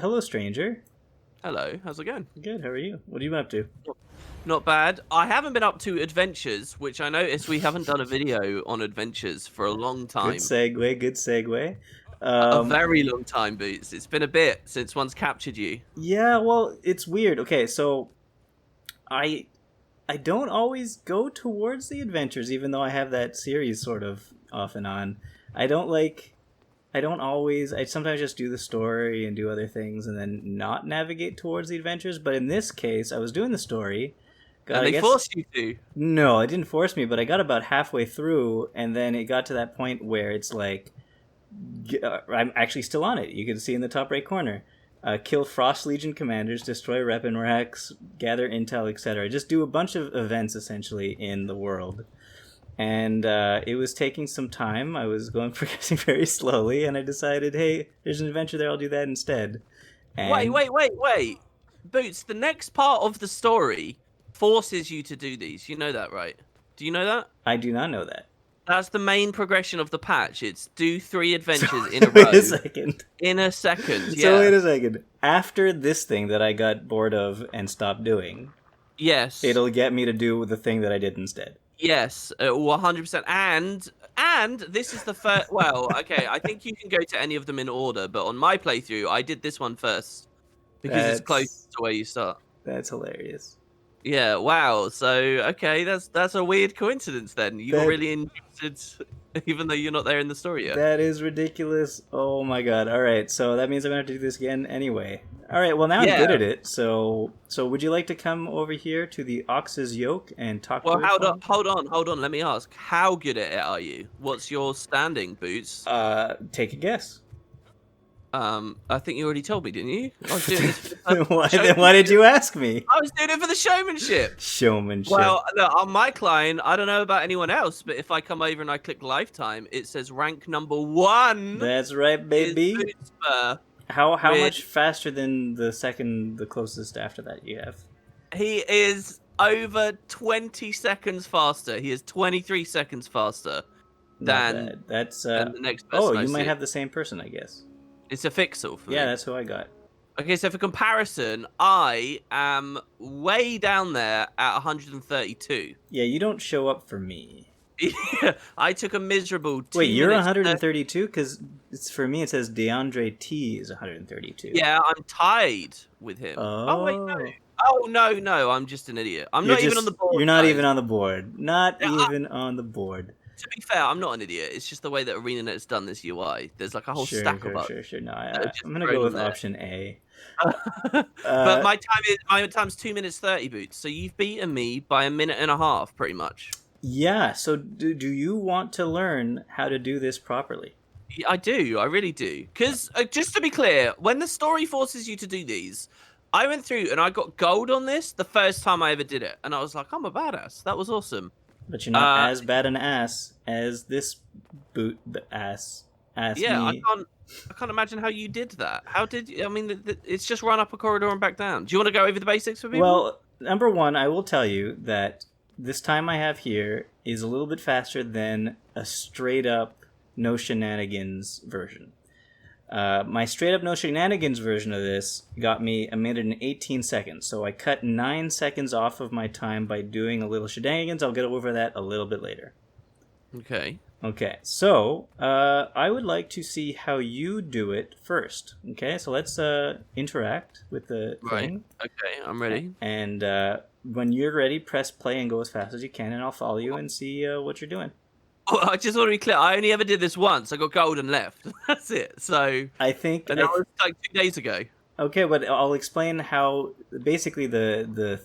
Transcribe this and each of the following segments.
Hello, stranger. Hello, how's it going? Good. How are you? What have you been up to? Not bad. I haven't been up to adventures, which I noticed we haven't done a video on adventures for a long Good time. segue. Good segue. A Um, very long time, Boots. It's been a bit since one's captured you. yeah. Well, it's weird. Okay, so I I don't always go towards the adventures, even though I have that series sort of off and on. I don't like. I don't always. I sometimes just do the story and do other things, and then not navigate towards the adventures. But in this case, I was doing the story. God, And I they guess forced you to. no, it didn't force me, but I got about halfway through, and then it got to that point where it's like I'm actually still on it. You can see in the top right corner. Kill Frost Legion commanders, destroy weapon racks, gather intel, etc. Just do a bunch of events essentially in the world. And it was taking some time. I was going progressing very slowly, and I decided, hey, there's an adventure there. I'll do that instead. Wait, And wait, wait, wait. Boots, the next part of the story forces you to do these. You know that, right? Do you know that? I do not know that. That's the main progression of the patch. It's do 3 So adventures in a wait a row second. in a second. So Yeah. wait a second. After this thing that I got bored of and stopped doing, Yes. it'll get me to do the thing that I did instead. Yes, 100%. And this is the first. Well, okay, I think you can go to any of them in order, but on my playthrough, I did this one first because it's close That's to where you start. that's hilarious. Yeah, wow. So, okay, that's a weird coincidence then. You got That really interested, even though you're not there in the story yet. that is ridiculous. Oh my god. All right. So that means I'm going to have to do this again anyway. All right. Well, now I'm good Yeah. at it. So would you like to come over here to the Ox's Yoke and talk Well, to it for me? hold on. Let me ask, how good at it are you? What's your standing, Boots? Take a guess. I think you already told me, didn't you? I was doing this for Then why did you ask me? I was doing it for the showmanship. Showmanship. Well, look, on my client, I don't know about anyone else, but if I come over and I click lifetime, it says rank number 1 That's right, is baby. Bootsper How with much faster than the closest after that you have? he is over 20 seconds faster. He is 23 seconds faster Not than bad. That's than the next oh, person I you might see. have the same person, I guess. It's a fixel for Yeah, me. that's who I got. Okay, so for comparison, I am way down there at 132. Yeah, you don't show up for me. I took a miserable 2 Wait, you're minutes. 132 because it's for me. It says DeAndre T is 132. Yeah, I'm tied with him. Oh wait, no. Oh, Oh no, I'm just an idiot. I'm you're not even on just the board. you're not Guys. even on the board. Not Yeah, even on the board. to be fair, I'm not an idiot. It's just the way that Arenanet's done this UI. There's like a whole Sure, stack of sure, bugs sure, sure. No, that are just I'm gonna thrown go on with there. option A. But Uh, my time's 2 minutes 30, Boots. So you've beaten me by a minute and a half, pretty much. yeah. So do you want to learn how to do this properly? Yeah, I do. I really do. Because just to be clear, when the story forces you to do these, I went through and I got gold on this the first time I ever did it, and I was like, I'm a badass. That was awesome. But you're not Uh, as bad an ass as this boot the ass yeah, me. I can't imagine how you did that. How did you, I mean? It's just run up a corridor and back down. Do you want to go over the basics for people? Well, number one, I will tell you that this time I have here is a little bit faster than a straight up no shenanigans version. My straight up no shenanigans version of this got me a minute and 18 seconds. So I cut 9 seconds off of my time by doing a little shenanigans. I'll get over that a little bit later. Okay. Okay, so I would like to see how you do it first. Okay, so let's interact with the Right. thing. Okay, I'm ready. And when you're ready, press play and go as fast as you can, and I'll follow you and see what you're doing. Oh, I just want to be clear. I only ever did this once. I got gold and left. That's it. So, I think. and that was like 2 days ago. Okay, but I'll explain how basically the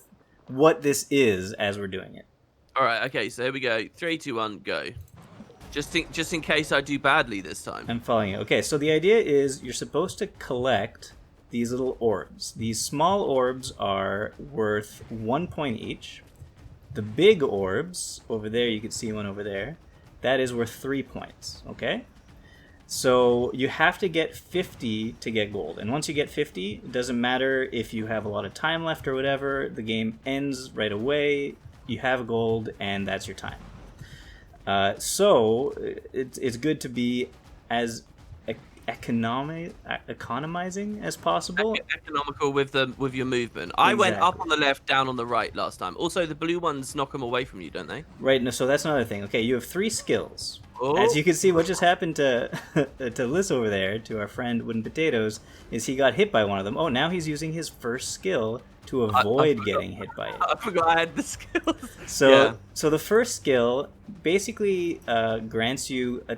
what this is as we're doing it. All right. Okay. So here we go. 3, 2, 1, go. Just in case I do badly this time. I'm following you. Okay, so the idea is you're supposed to collect these little orbs. These small orbs are worth 1 point each. The big orbs over there, you can see one over there, that is worth 3 points. Okay? So you have to get 50 to get gold. And once you get 50, it doesn't matter if you have a lot of time left or whatever, the game ends right away. You have gold, and that's your time. So it's good to be as economizing as possible. Economical with your movement. I went up on the left, down on the right last time. Also, the blue ones knock them away from you, don't they? Right. No, so that's another thing. Okay, you have 3 skills. Oh. As you can see, what just happened to to Liz over there, to our friend Wooden Potatoes, is he got hit by one of them. Oh, now he's using his first skill to avoid getting hit by it. I forgot I had the skills. So the first skill basically grants you a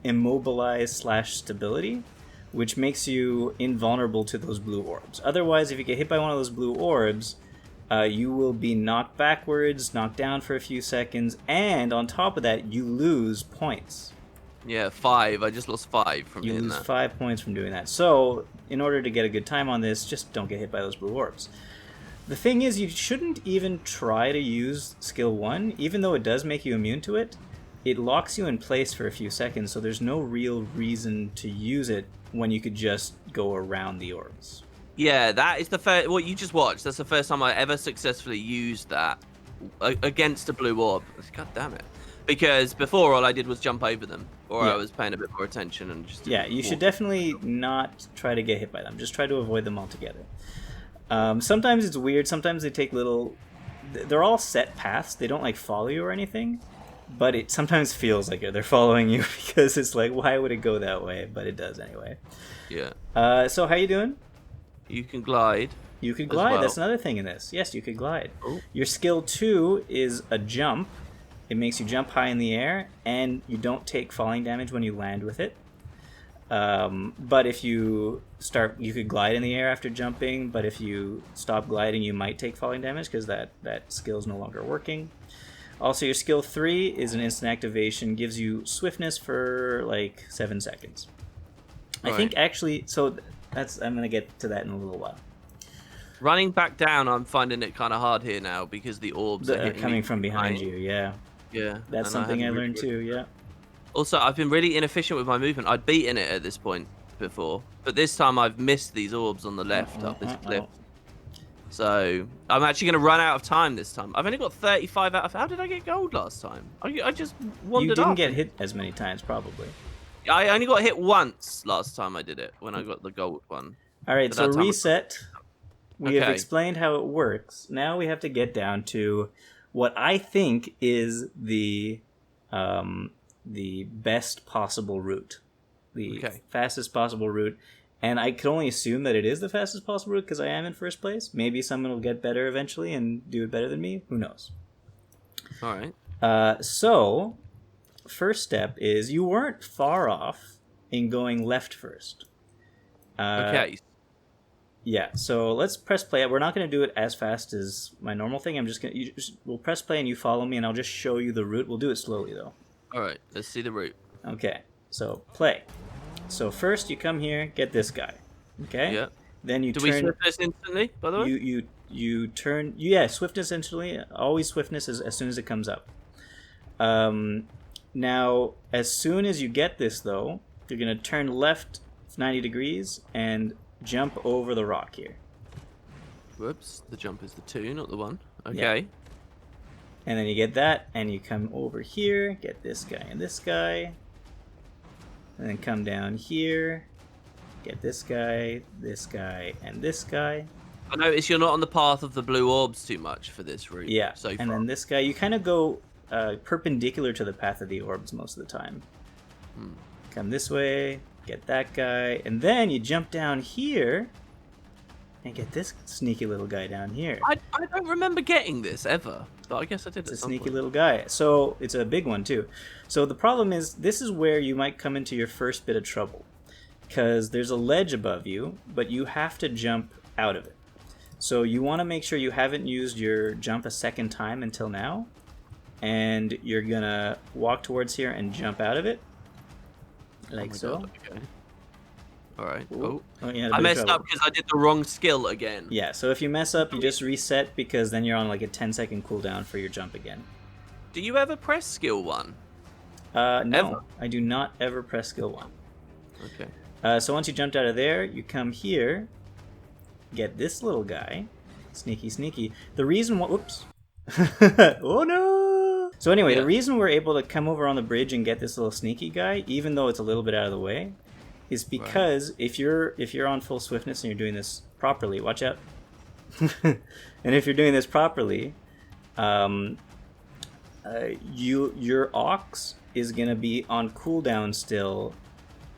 immobilize / stability, which makes you invulnerable to those blue orbs. Otherwise, if you get hit by one of those blue orbs, you will be knocked backwards, knocked down for a few seconds, and on top of that, you lose points. Yeah, 5. I just lost 5 from doing that. You lose 5 points from doing that. So, in order to get a good time on this, just don't get hit by those blue orbs. The thing is, you shouldn't even try to use skill 1, even though it does make you immune to it. It locks you in place for a few seconds, so there's no real reason to use it when you could just go around the orbs. Yeah, that is the first. What you just watched. That's the first time I ever successfully used that against a blue orb. God damn it! Because before all I did was jump over them, or I was paying a bit more attention and just. Yeah, you should definitely not try to get hit by them. Just try to avoid them altogether. Sometimes it's weird. Sometimes they take little. They're all set paths. They don't follow you or anything, but it sometimes feels like they're following you because it's like, why would it go that way? But it does anyway. Yeah. So how you doing? You can glide. You could glide. Well. That's another thing in this. Yes, you could glide. Oh. Your skill 2 is a jump. It makes you jump high in the air, and you don't take falling damage when you land with it. But if you start, you could glide in the air after jumping. But if you stop gliding, you might take falling damage because that skill is no longer working. Also, your skill 3 is an instant activation. Gives you swiftness for 7 seconds. I think actually. So. I'm going to get to that in a little while. Running back down, I'm finding it kind of hard here now because the orbs are coming from behind you, yeah. Yeah. That's something I learned too, yeah. Also, I've been really inefficient with my movement. I'd beaten it at this point before, but this time I've missed these orbs on the left up this cliff. So, I'm actually going to run out of time this time. I've only got 35 out of... How did I get gold last time? I just wandered up. You didn't get hit as many times, probably. I only got hit once last time I did it, when I got the gold one. All right, so reset. We have explained how it works. Now we have to get down to what I think is the best possible route. The fastest possible route. And I could only assume that it is the fastest possible route because I am in first place. Maybe someone will get better eventually and do it better than me. Who knows? All right. So... First step is you weren't far off in going left first. Okay. Yeah, so let's press play. We're not going to do it as fast as my normal thing. We'll press play and you follow me and I'll just show you the route. We'll do it slowly though. All right, let's see the route. Okay, so play. So first you come here, get this guy. Okay? Yeah. Then you turn... Do we swiftness instantly, by the way? You turn... Yeah, swiftness instantly. Always swiftness as soon as it comes up. Now, as soon as you get this, though, you're going to turn left 90 degrees and jump over the rock here. Whoops, the jump is the 2, not the 1. Okay. Yeah. And then you get that, and you come over here, get this guy and this guy. And then come down here, get this guy, and this guy. I notice you're not on the path of the blue orbs too much for this route. Yeah, and then this guy, you kind of go... perpendicular to the path of the orbs most of the time. Come this way, get that guy, and then you jump down here and get this sneaky little guy down here. I don't remember getting this ever, but I guess I did. It's a sneaky little guy. So it's a big one too. So the problem is this is where you might come into your first bit of trouble because there's a ledge above you, but you have to jump out of it. So you want to make sure you haven't used your jump a second time until now. And you're gonna walk towards here and jump out of it, like so. God, okay. All right. Oh yeah, I messed up because I did the wrong skill again. Yeah. So if you mess up, you just reset because then you're on a 10-second cooldown for your jump again. Do you ever press skill 1? No, ever? I do not ever press skill 1. Okay. So once you jumped out of there, you come here, get this little guy, sneaky. The reason why, whoops. Oh no. So anyway, The reason we're able to come over on the bridge and get this little sneaky guy, even though it's a little bit out of the way, is because if you're on full swiftness and you're doing this properly, watch out. And if you're doing this properly, your ox is gonna be on cooldown still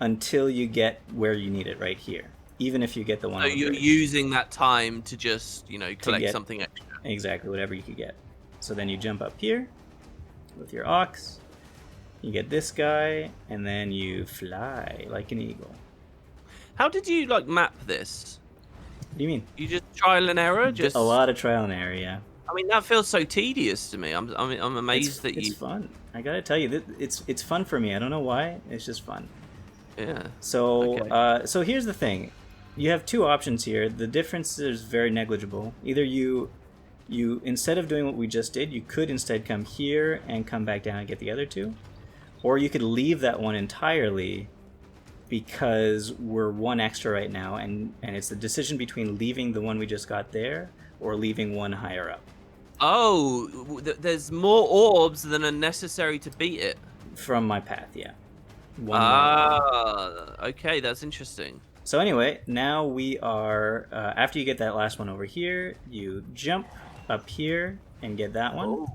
until you get where you need it right here. Even if you get the one. So you're using that time to just collect something extra. Exactly, whatever you could get. So then you jump up here with your ox. You get this guy, and then you fly like an eagle. How did you map this? What do you mean? You just trial and error? A lot of trial and error, yeah. I mean, that feels so tedious to me. I'm amazed that it's fun. I gotta tell you, it's fun for me. I don't know why. It's just fun. Yeah. So okay. So here's the thing. You have two options here. The difference is very negligible. Either you instead of doing what we just did, you could instead come here and come back down and get the other two. Or you could leave that one entirely because we're one extra right now, and it's the decision between leaving the one we just got there or leaving one higher up. Oh, there's more orbs than are necessary to beat it. From my path, yeah. Okay, that's interesting. So anyway, now we are, after you get that last one over here, you jump up here and get that one.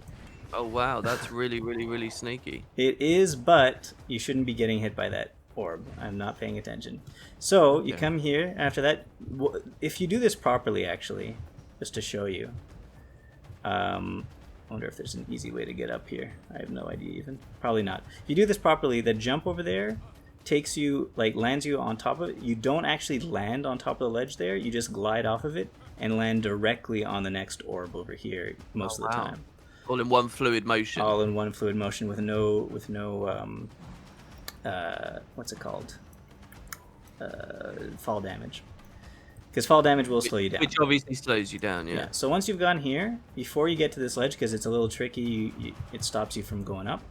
Oh wow, that's really, really, really sneaky. It is, but you shouldn't be getting hit by that orb. I'm not paying attention. So you come here. After that, if you do this properly, actually, just to show you, I wonder if there's an easy way to get up here. I have no idea even. Probably not. If you do this properly, the jump over there takes you, lands you on top of it. You don't actually land on top of the ledge there. You just glide off of it and land directly on the next orb over here most of the time. All in one fluid motion. All in one fluid motion with no what's it called? Fall damage. Because fall damage will slow you down. Which obviously slows you down, yeah. So once you've gone here, before you get to this ledge, because it's a little tricky, it stops you from going up,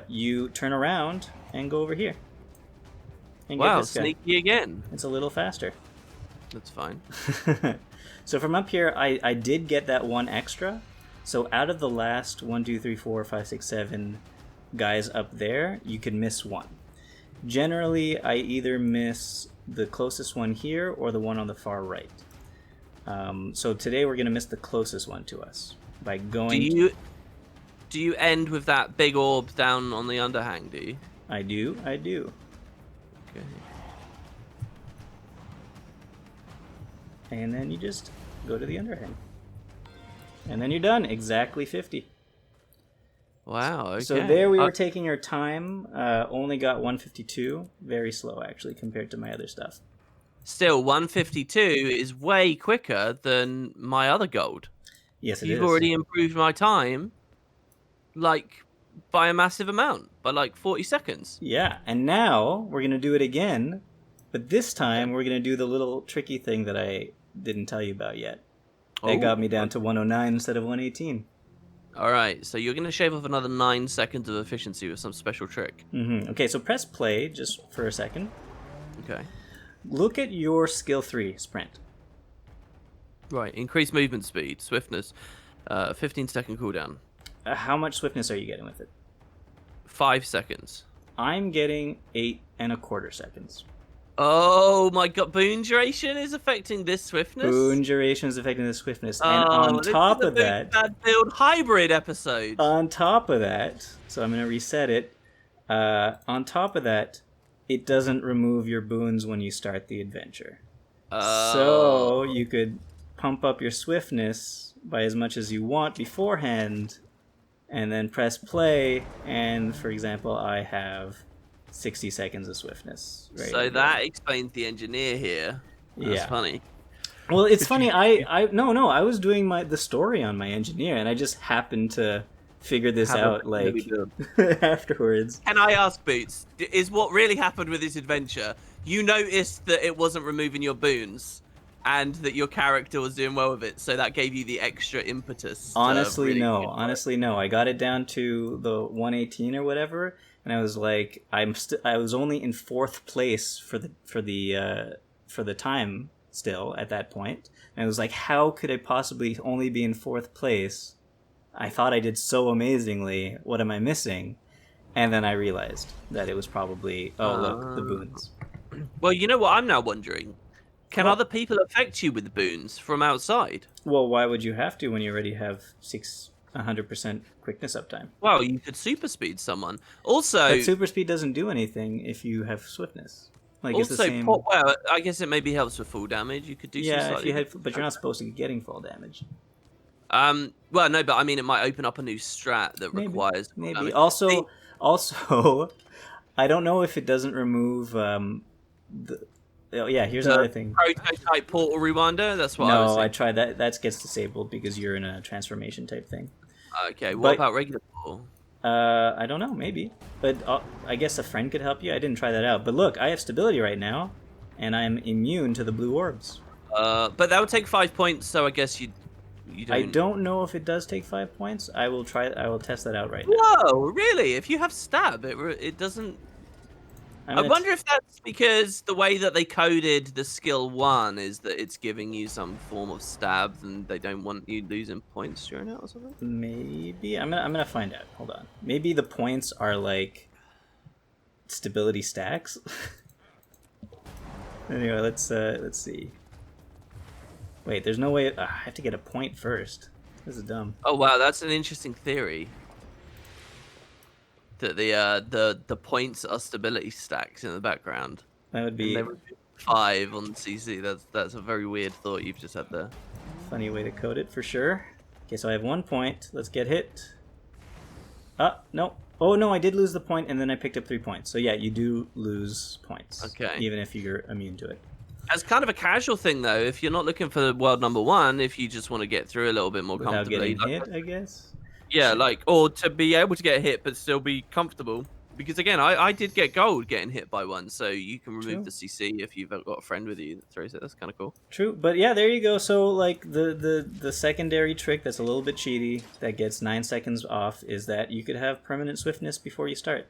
you turn around and go over here. And wow, get this guy. Sneaky again. It's a little faster. That's fine. So from up here, I did get that one extra. So out of the last 1, 2, 3, 4, 5, 6, 7 guys up there, you can miss one. Generally, I either miss the closest one here or the one on the far right. So today we're going to miss the closest one to us by going... Do you end with that big orb down on the underhang, do you? I do. Okay. And then you just go to the underhang. And then you're done. Exactly 50. Wow, okay. So there we were taking our time. Only got 152. Very slow, actually, compared to my other stuff. Still, 152 is way quicker than my other gold. Yes, it is. You've already improved my time, by a massive amount. By, 40 seconds. Yeah, and now we're going to do it again. But this time, we're going to do the little tricky thing that I didn't tell you about yet. That got me down to 109 instead of 118. All right, so you're going to shave off another 9 seconds of efficiency with some special trick. Mm-hmm. Okay, so press play just for a second. Okay. Look at your skill 3, sprint. Right, increase movement speed, swiftness, 15-second cooldown. How much swiftness are you getting with it? 5 seconds. I'm getting 8.25 seconds. Oh my god, boon duration is affecting this swiftness? Boon duration is affecting the swiftness. And on top of that... Bad build hybrid episode. On top of that, so I'm going to reset it. On top of that, it doesn't remove your boons when you start the adventure. So you could pump up your swiftness by as much as you want beforehand, and then press play, and for example, I have 60 seconds of swiftness. So that explains the engineer here. That's funny. Well, it's funny. I was doing the story on my engineer, and I just happened to figure this out afterwards. Can I ask, Boots? Is what really happened with this adventure? You noticed that it wasn't removing your boons, and that your character was doing well with it, so that gave you the extra impetus. Honestly, no. I got it down to the 118 or whatever. And I was like, I was only in 4th place for the time still at that point. And I was like, how could I possibly only be in 4th place? I thought I did so amazingly. What am I missing? And then I realized that it was probably look, the boons. Well, you know what I'm now wondering? Can Well- other people affect you with boons from outside? Well, why would you have to when you already have 100% quickness uptime? Well, you could super speed someone. Also, But super speed doesn't do anything if you have swiftness. Like it's the same. well, I guess it maybe helps with full damage. You could do some Yeah, if slightly you had, but you're not supposed to be getting fall damage. Well, no, but I mean, it might open up a new strat that requires full maybe. damage. Also, I don't know if it doesn't remove Oh yeah, here's another thing. Prototype portal rewinder. That's what I was No, saying. I tried that. That gets disabled because you're in a transformation type thing. Okay, what But- about regular portal? I don't know, maybe. But I guess a friend could help you. I didn't try that out. But look, I have stability right now, and I'm immune to the blue orbs. But that would take 5 points, so I guess you don't. I don't know if it does take 5 points. I will test that out right now. Whoa, really? If you have stab, it doesn't. I wonder if that's because the way that they coded the skill 1 is that it's giving you some form of stab, and they don't want you losing points during it or something. Maybe I'm gonna find out. Hold on. Maybe the points are like stability stacks. Anyway, let's see. Wait, there's no way. I have to get a point first. This is dumb. Oh wow, that's an interesting theory. That the points are stability stacks in the background. That would be And there would be 5 on CC. That's a very weird thought you've just had there. a funny way to code it for sure. Okay, so I have 1 point. Let's get hit. No. Oh no, I did lose the point, and then I picked up 3 points. So yeah, you do lose points. Okay. Even if you're immune to it. As kind of a casual thing, though, if you're not looking for world number 1, if you just want to get through a little bit more Without comfortably, getting hit, I guess. yeah, or to be able to get hit but still be comfortable. Because again, I did get gold getting hit by one, so you can remove True. the CC if you've got a friend with you that throws it. That's kind of cool. True, but yeah, there you go. So like the secondary trick that's a little bit cheaty that gets 9 seconds off is that you could have permanent swiftness before you start.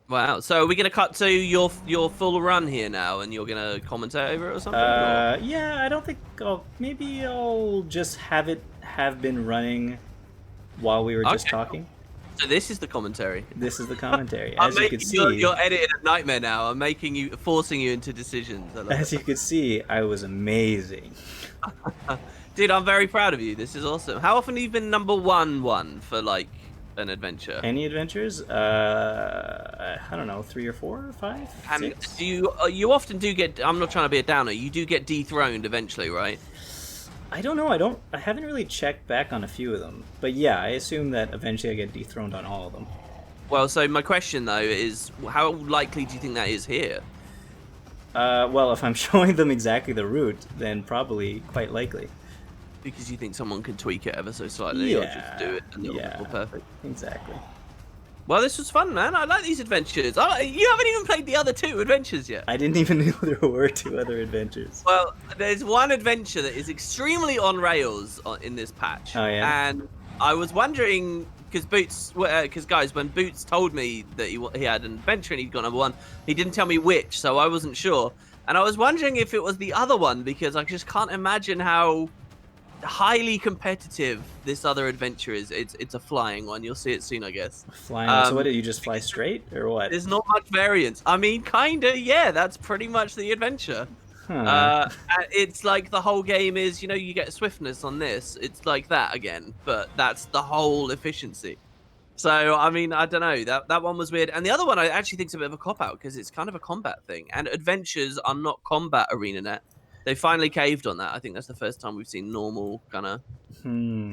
Wow. So are we gonna cut to your full run here now, and you're gonna commentate over it or something? Or- Yeah, I don't think. Maybe I'll just have been running while we were just Okay. talking. So this is the commentary. This is the commentary. I'm As you making could see, you're editing a nightmare now. I'm forcing you into decisions. I love as it. you could see, I was amazing. Dude, I'm very proud of you. This is awesome. How often have you been number one for like an adventure? Any adventures? I don't know, 3 or 4 or 5, And 6. do you often do get? I'm not trying to be a downer. You do get dethroned eventually, right? I don't know. I haven't really checked back on a few of them, but yeah, I assume that eventually I get dethroned on all of them. Well, so my question though is, how likely do you think that is here? Well, if I'm showing them exactly the route, then probably quite likely. Because you think someone can tweak it ever so slightly, or just do it a little bit more perfect. Exactly. Well, this was fun, man. I like these adventures. You haven't even played the other 2 adventures yet. I didn't even know there were 2 other adventures. Well, there's one adventure that is extremely on rails in this patch. Oh, yeah? And I was wondering, because guys, when Boots told me that he had an adventure and he'd got number 1, he didn't tell me which, so I wasn't sure. And I was wondering if it was the other one, because I just can't imagine how highly competitive this other adventure is. It's a flying one. You'll see it soon, I guess. Flying. So what did you just fly straight or what? There's not much variance. I mean, kinda, yeah. That's pretty much the adventure. Huh. And it's like the whole game is, you get swiftness on this. It's like that again, but that's the whole efficiency. So, I mean, I don't know. That one was weird. And the other one I actually think is a bit of a cop-out because it's kind of a combat thing. And adventures are not combat, Arenanet. They finally caved on that. I think that's the first time we've seen normal kind of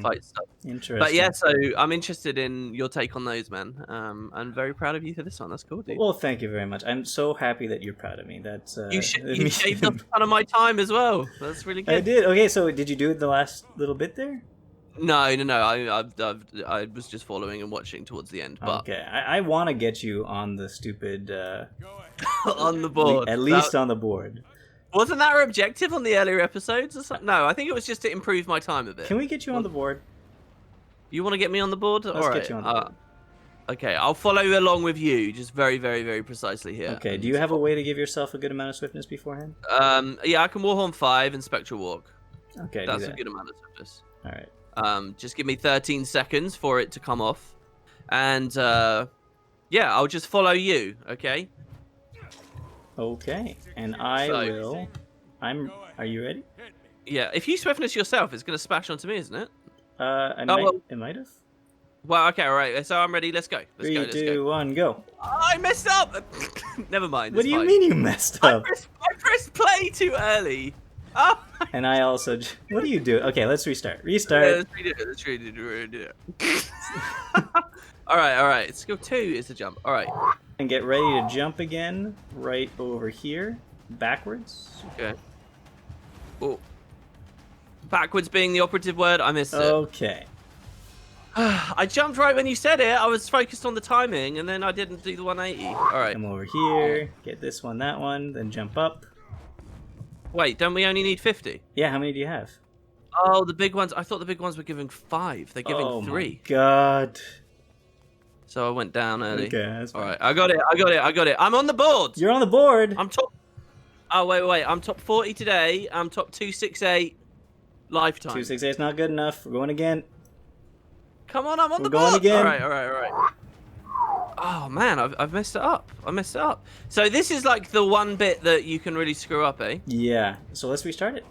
fight stuff. Interesting. But yeah, so I'm interested in your take on those, man. I'm very proud of you for this one. That's cool, dude. Well, thank you very much. I'm so happy that you're proud of me. That's You shaved up a ton of my time as well. That's really good. I did. Okay, so did you do it the last little bit there? No. I was just following and watching towards the end. But Okay, I want to get you on the stupid. on the board, At least on the board. Wasn't that our objective on the earlier episodes or something? No, I think it was just to improve my time a bit. Can we get you on the board? You want to get me on the board? Let's All right. get you on the board. Okay, I'll follow along with you, just very, very, very precisely here. Okay, do you have a way to give yourself a good amount of swiftness beforehand? Yeah, I can Warhorn 5 and Spectral Walk. Okay, That's do a that. good amount of swiftness. All right. Just give me 13 seconds for it to come off. And, yeah, I'll just follow you, okay? Okay, and I So- will. Are you ready? Yeah, if you swiftness yourself, it's going to splash onto me, isn't it? Well. It might have. Well, okay, all right. So I'm ready. Let's go. Let's Three, go. Let's 2, go. 1, go. Oh, I messed up. Never mind. What do it's you fine. mean you messed up? I pressed play too early. Oh. And I also. What do you do? Okay, let's restart. Yeah, Restart. let's redo it. Let's redo it. All right. Skill 2 is the jump. All right. And get ready to jump again. Right over here, backwards. Okay. Oh. Backwards being the operative word. I missed it. Okay. I jumped right when you said it. I was focused on the timing, and then I didn't do the 180. All right. Come over here. Get this one, that one, then jump up. Wait, don't we only need 50? Yeah, how many do you have? Oh, the big ones. I thought the big ones were giving 5. They're giving 3. My God. So I went down early. Okay, that's fine. All right, I got it. I'm on the board. You're on the board. I'm top. Oh wait. I'm top 40 today. I'm top 268 lifetime. 268 is not good enough. We're going again. Come on, I'm on We're the going board. again. All right. Oh man, I've messed it up. I messed it up. So this is like the one bit that you can really screw up, eh? Yeah. So let's restart it.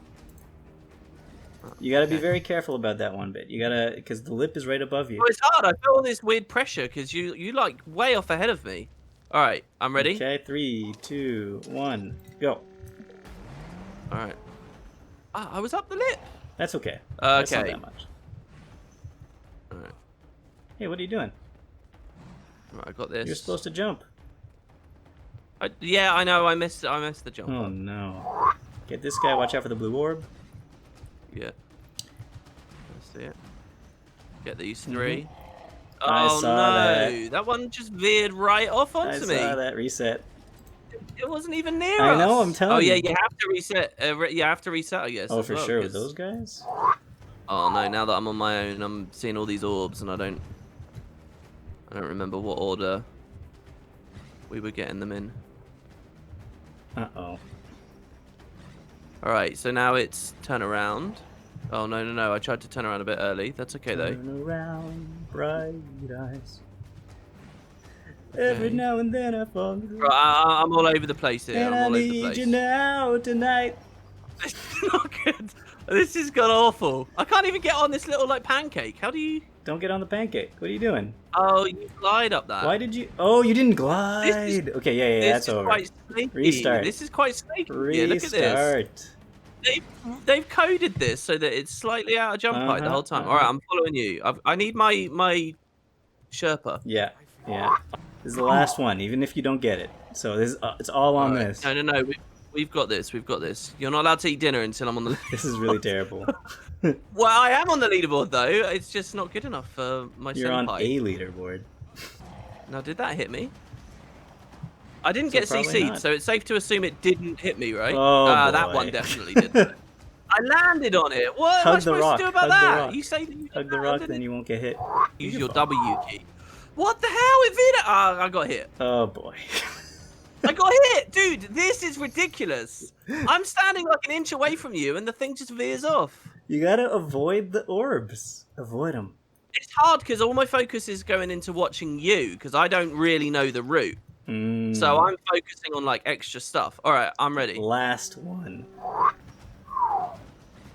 You gotta be very careful about that one bit. You gotta, because the lip is right above you. Oh, it's hard. I feel all this weird pressure because you like way off ahead of me. All right, I'm ready. Okay, 3, 2, 1, go. All right. Ah, I was up the lip. That's okay. That's not Okay. that much. All right. Hey, what are you doing? All right, I got this. You're supposed to jump. Yeah, I know. I missed the jump. Oh no. Get this guy. Watch out for the blue orb. Yeah. That's it. Get these 3. I Oh saw no! that. That one just veered right off I onto saw me. that. Reset. It wasn't even near I us. know, I'm telling Oh yeah, you. you have to reset. You have to reset, I guess. Oh, as for well, sure. With 'cause- those guys? Oh no! Now that I'm on my own, I'm seeing all these orbs, and I don't remember what order we were getting them in. Uh-oh. All right, so now it's turn around. Oh no! I tried to turn around a bit early. That's okay though. Turn around, bright eyes. Every now and then I fall. Right, I'm all over the place here. And I'm I all over the need place. you now, tonight. This is not good. This has got awful. I can't even get on this little like pancake. How do you? Don't get on the pancake. What are you doing? Oh, you glide up that. Why did you? Oh, you didn't glide. This is- Okay, yeah, This that's is over. quite snaky. Restart. This is quite snaky. Yeah, look at this. Restart. They've coded this so that it's slightly out of jump height the whole time. All right, I'm following you. I need my Sherpa. Yeah. This is the last one, even if you don't get it. So this it's all on Alright. this. No. We've got this. You're not allowed to eat dinner until I'm on the. This is really terrible. Well, I am on the leaderboard though. It's just not good enough for my You're on senpai. a leaderboard. Now, did that hit me? I didn't So get probably CC'd, not. so it's safe to assume it didn't hit me, right? Oh, that boy. one definitely did. I landed on it. What am I Hug the supposed rock. to do about Hug the that? rock. You say that you Hug the rock, then you won't get hit. use your W key. What the hell? It did. I got hit. Oh boy. I got hit, dude. This is ridiculous. I'm standing like an inch away from you, and the thing just veers off. You gotta avoid the orbs. Avoid them. It's hard because all my focus is going into watching you because I don't really know the route. So I'm focusing on like extra stuff. All right, I'm ready. Last one.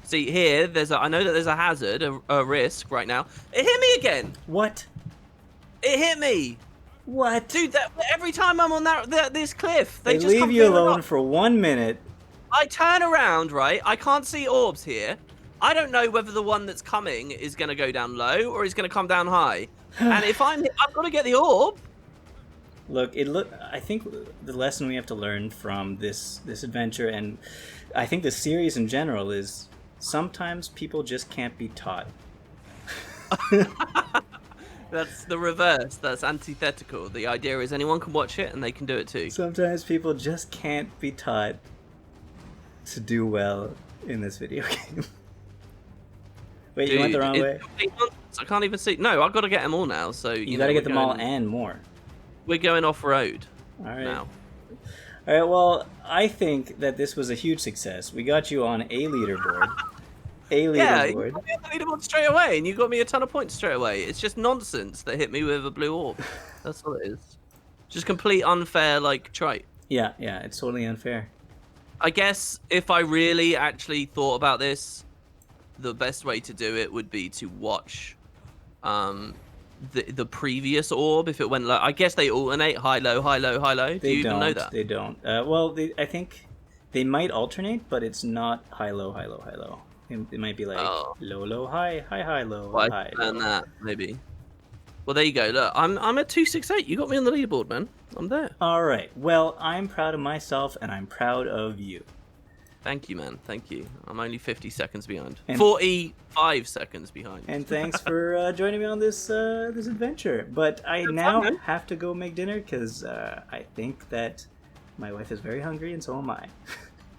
See here, I know that there's a hazard, a risk right now. It hit me again. What? It hit me, What? dude. Every time I'm on this cliff, They just leave come you veering alone up. for 1 minute. I turn around, right? I can't see orbs here. I don't know whether the one that's coming is going to go down low or is going to come down high. And if I've got to get the orb. Look, I think the lesson we have to learn from this adventure, and I think the series in general, is sometimes people just can't be taught. That's the reverse. That's antithetical. The idea is anyone can watch it and they can do it too. Sometimes people just can't be taught to do well in this video game. Wait, you went the wrong Dude, way? it's complete nonsense. I can't even see. No, I've got to get them all now. So You know, gotta get we're them all going- and more. We're going off road Alright. now. Alright, well, I think that this was a huge success. We got you on a leaderboard. Yeah, you leaderboard. got me on the leaderboard straight away, and you got me a ton of points straight away. It's just nonsense that hit me with a blue orb. That's all it is. Just complete unfair, like, trite. Yeah, it's totally unfair. I guess if I really actually thought about this, the best way to do it would be to watch the previous orb. If it went low, I guess they alternate high low, high low, high low. Do you even know that? They don't. Well, I think they might alternate, but it's not high low, high low, high low. It might be like low low high high high low Well, high. I learned that maybe. Well, there you go. Look, I'm at 268. You got me on the leaderboard, man. I'm there. All right. Well, I'm proud of myself, and I'm proud of you. Thank you, man. Thank you. I'm only 50 seconds behind. And 45 seconds behind. And thanks for joining me on this this adventure. But I now have to go make dinner because I think that my wife is very hungry, and so am I.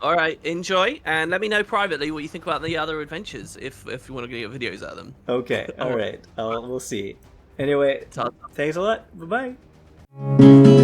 All right, enjoy, and let me know privately what you think about the other adventures if you want to get videos out of them. Okay. All right. We'll see. Anyway, thanks a lot. Bye bye.